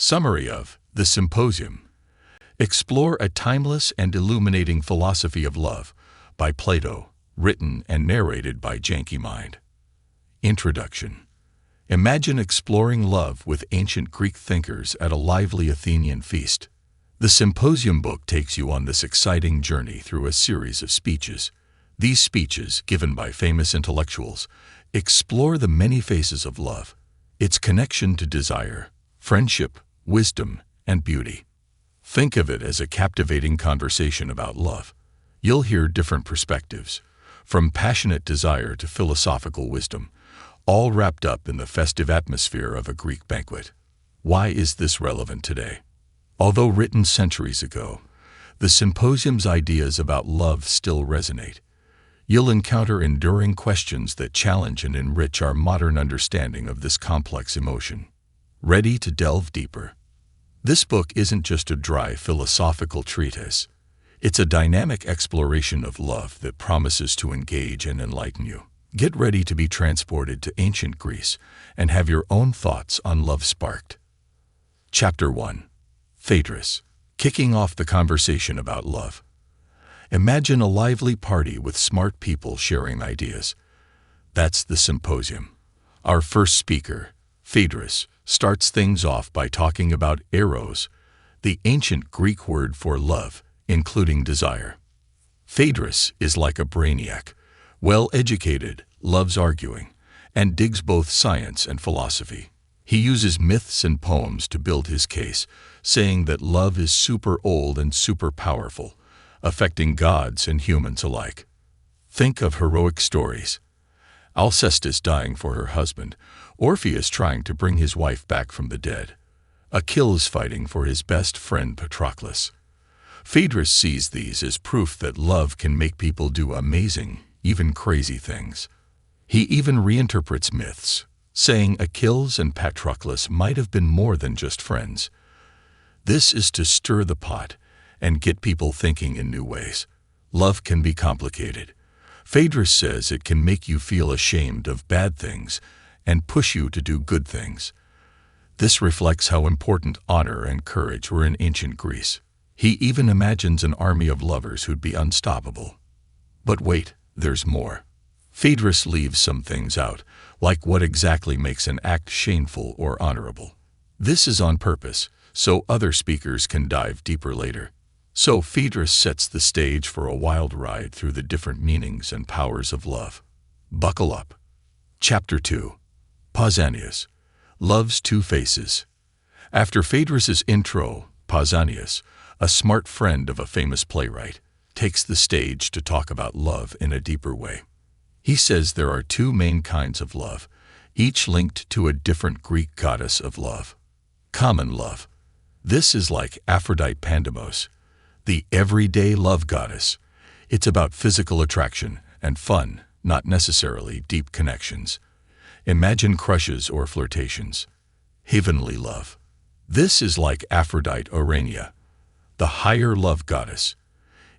Summary of The Symposium. Explore a timeless and illuminating philosophy of love by Plato, written and narrated by Janky Mind. Introduction. Imagine exploring love with ancient Greek thinkers at a lively Athenian feast. The Symposium book takes you on this exciting journey through a series of speeches. These speeches, given by famous intellectuals, explore the many faces of love, its connection to desire, friendship, wisdom, and beauty. Think of it as a captivating conversation about love. You'll hear different perspectives, from passionate desire to philosophical wisdom, all wrapped up in the festive atmosphere of a Greek banquet. Why is this relevant today? Although written centuries ago, the Symposium's ideas about love still resonate. You'll encounter enduring questions that challenge and enrich our modern understanding of this complex emotion. Ready to delve deeper? This book isn't just a dry philosophical treatise. It's a dynamic exploration of love that promises to engage and enlighten you. Get ready to be transported to ancient Greece and have your own thoughts on love sparked. Chapter 1. Phaedrus. Kicking off the conversation about love. Imagine a lively party with smart people sharing ideas. That's the Symposium. Our first speaker, Phaedrus, starts things off by talking about eros, the ancient Greek word for love, including desire. Phaedrus is like a brainiac, well-educated, loves arguing, and digs both science and philosophy. He uses myths and poems to build his case, saying that love is super old and super powerful, affecting gods and humans alike. Think of heroic stories. Alcestis dying for her husband, Orpheus trying to bring his wife back from the dead, Achilles fighting for his best friend Patroclus. Phaedrus sees these as proof that love can make people do amazing, even crazy things. He even reinterprets myths, saying Achilles and Patroclus might have been more than just friends. This is to stir the pot and get people thinking in new ways. Love can be complicated. Phaedrus says it can make you feel ashamed of bad things and push you to do good things. This reflects how important honor and courage were in ancient Greece. He even imagines an army of lovers who'd be unstoppable. But wait, there's more. Phaedrus leaves some things out, like what exactly makes an act shameful or honorable. This is on purpose, so other speakers can dive deeper later. So Phaedrus sets the stage for a wild ride through the different meanings and powers of love. Buckle up. Chapter 2. Pausanias. Love's Two Faces. After Phaedrus's intro, Pausanias, a smart friend of a famous playwright, takes the stage to talk about love in a deeper way. He says there are two main kinds of love, each linked to a different Greek goddess of love. Common love. This is like Aphrodite Pandemos, the everyday love goddess. It's about physical attraction and fun, not necessarily deep connections. Imagine crushes or flirtations. Heavenly love. This is like Aphrodite Urania, the higher love goddess.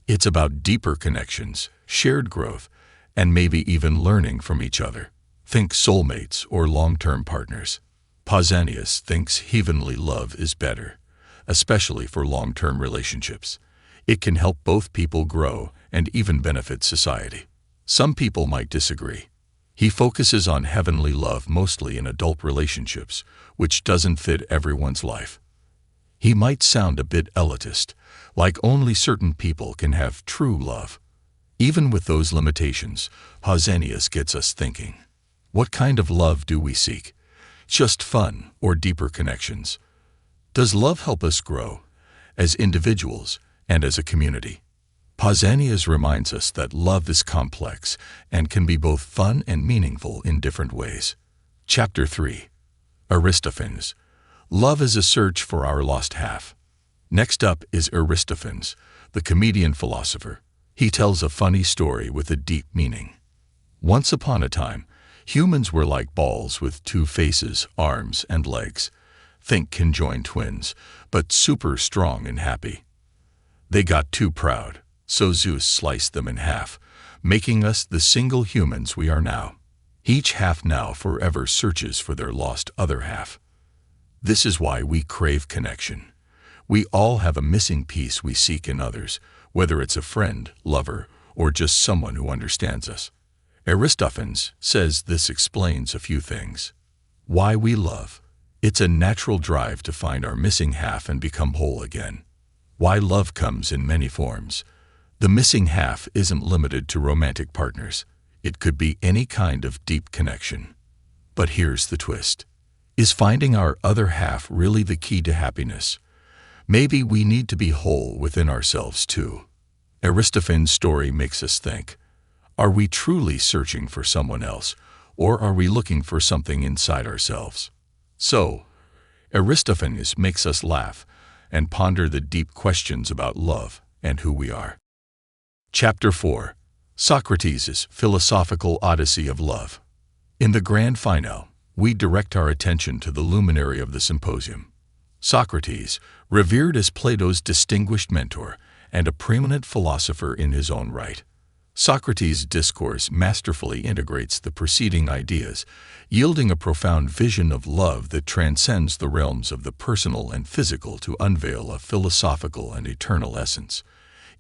It's about deeper connections, shared growth, and maybe even learning from each other. Think soulmates or long-term partners. Pausanias thinks heavenly love is better, especially for long-term relationships. It can help both people grow and even benefit society. Some people might disagree. He focuses on heavenly love mostly in adult relationships, which doesn't fit everyone's life. He might sound a bit elitist, like only certain people can have true love. Even with those limitations, Pausanias gets us thinking. What kind of love do we seek? Just fun or deeper connections? Does love help us grow, as individuals and as a community? Pausanias reminds us that love is complex and can be both fun and meaningful in different ways. Chapter 3. Aristophanes. Love is a search for our lost half. Next up is Aristophanes, the comedian philosopher. He tells a funny story with a deep meaning. Once upon a time, humans were like balls with two faces, arms, and legs. Think conjoined twins, but super strong and happy. They got too proud, so Zeus sliced them in half, making us the single humans we are now. Each half now forever searches for their lost other half. This is why we crave connection. We all have a missing piece we seek in others, whether it's a friend, lover, or just someone who understands us. Aristophanes says this explains a few things. Why we love. It's a natural drive to find our missing half and become whole again. Why love comes in many forms. The missing half isn't limited to romantic partners. It could be any kind of deep connection. But here's the twist. Is finding our other half really the key to happiness? Maybe we need to be whole within ourselves too. Aristophanes' story makes us think. Are we truly searching for someone else, or are we looking for something inside ourselves? So, Aristophanes makes us laugh and ponder the deep questions about love and who we are. Chapter 4. Socrates' Philosophical Odyssey of Love. In the grand finale, we direct our attention to the luminary of the Symposium. Socrates, revered as Plato's distinguished mentor and a preeminent philosopher in his own right. Socrates' discourse masterfully integrates the preceding ideas, yielding a profound vision of love that transcends the realms of the personal and physical to unveil a philosophical and eternal essence.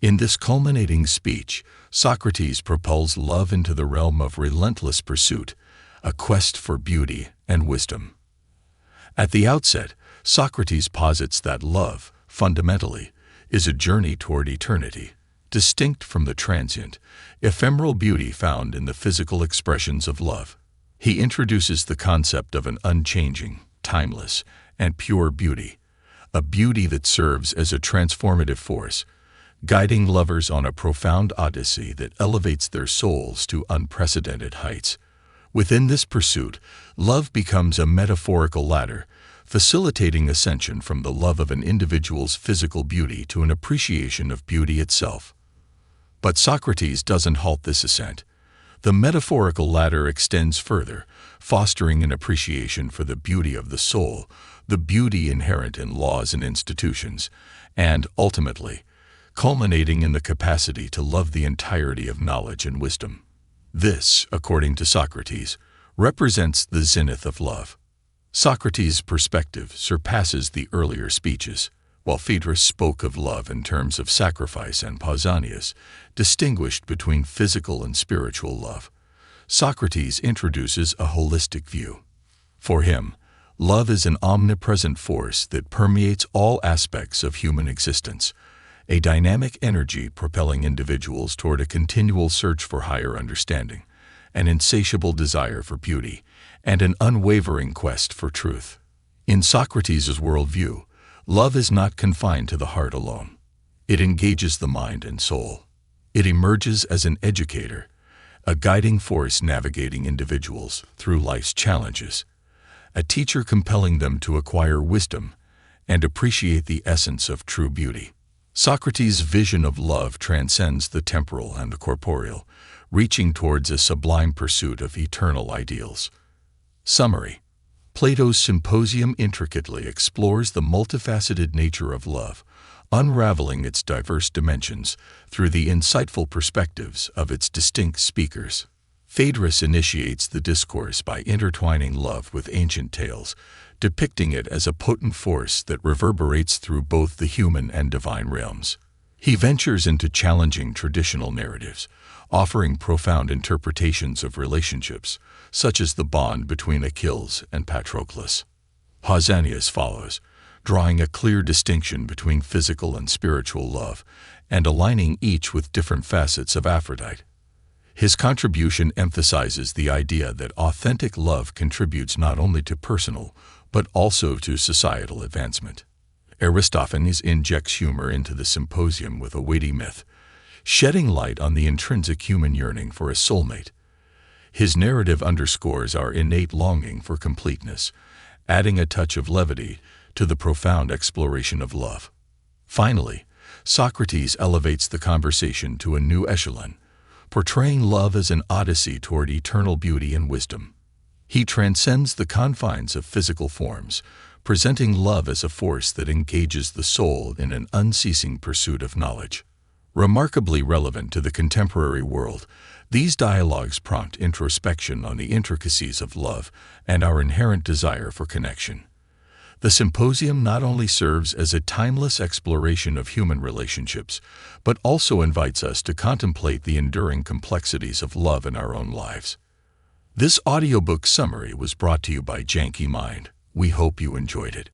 In this culminating speech, Socrates propels love into the realm of relentless pursuit, a quest for beauty and wisdom. At the outset, Socrates posits that love, fundamentally, is a journey toward eternity, distinct from the transient, ephemeral beauty found in the physical expressions of love. He introduces the concept of an unchanging, timeless, and pure beauty, a beauty that serves as a transformative force, guiding lovers on a profound odyssey that elevates their souls to unprecedented heights. Within this pursuit, love becomes a metaphorical ladder, facilitating ascension from the love of an individual's physical beauty to an appreciation of beauty itself. But Socrates doesn't halt this ascent. The metaphorical ladder extends further, fostering an appreciation for the beauty of the soul, the beauty inherent in laws and institutions, and, ultimately, culminating in the capacity to love the entirety of knowledge and wisdom. This, according to Socrates, represents the zenith of love. Socrates' perspective surpasses the earlier speeches. While Phaedrus spoke of love in terms of sacrifice and Pausanias distinguished between physical and spiritual love, Socrates introduces a holistic view. For him, love is an omnipresent force that permeates all aspects of human existence, a dynamic energy propelling individuals toward a continual search for higher understanding, an insatiable desire for beauty, and an unwavering quest for truth. In Socrates' worldview, love is not confined to the heart alone. It engages the mind and soul. It emerges as an educator, a guiding force navigating individuals through life's challenges, a teacher compelling them to acquire wisdom and appreciate the essence of true beauty. Socrates' vision of love transcends the temporal and the corporeal, reaching towards a sublime pursuit of eternal ideals. Summary: Plato's Symposium intricately explores the multifaceted nature of love, unraveling its diverse dimensions through the insightful perspectives of its distinct speakers. Phaedrus initiates the discourse by intertwining love with ancient tales, depicting it as a potent force that reverberates through both the human and divine realms. He ventures into challenging traditional narratives, offering profound interpretations of relationships, such as the bond between Achilles and Patroclus. Pausanias follows, drawing a clear distinction between physical and spiritual love, and aligning each with different facets of Aphrodite. His contribution emphasizes the idea that authentic love contributes not only to personal, but also to societal advancement. Aristophanes injects humor into the Symposium with a witty myth, shedding light on the intrinsic human yearning for a soulmate. His narrative underscores our innate longing for completeness, adding a touch of levity to the profound exploration of love. Finally, Socrates elevates the conversation to a new echelon, portraying love as an odyssey toward eternal beauty and wisdom. He transcends the confines of physical forms, presenting love as a force that engages the soul in an unceasing pursuit of knowledge. Remarkably relevant to the contemporary world, these dialogues prompt introspection on the intricacies of love and our inherent desire for connection. The Symposium not only serves as a timeless exploration of human relationships, but also invites us to contemplate the enduring complexities of love in our own lives. This audiobook summary was brought to you by Janky Mind. We hope you enjoyed it.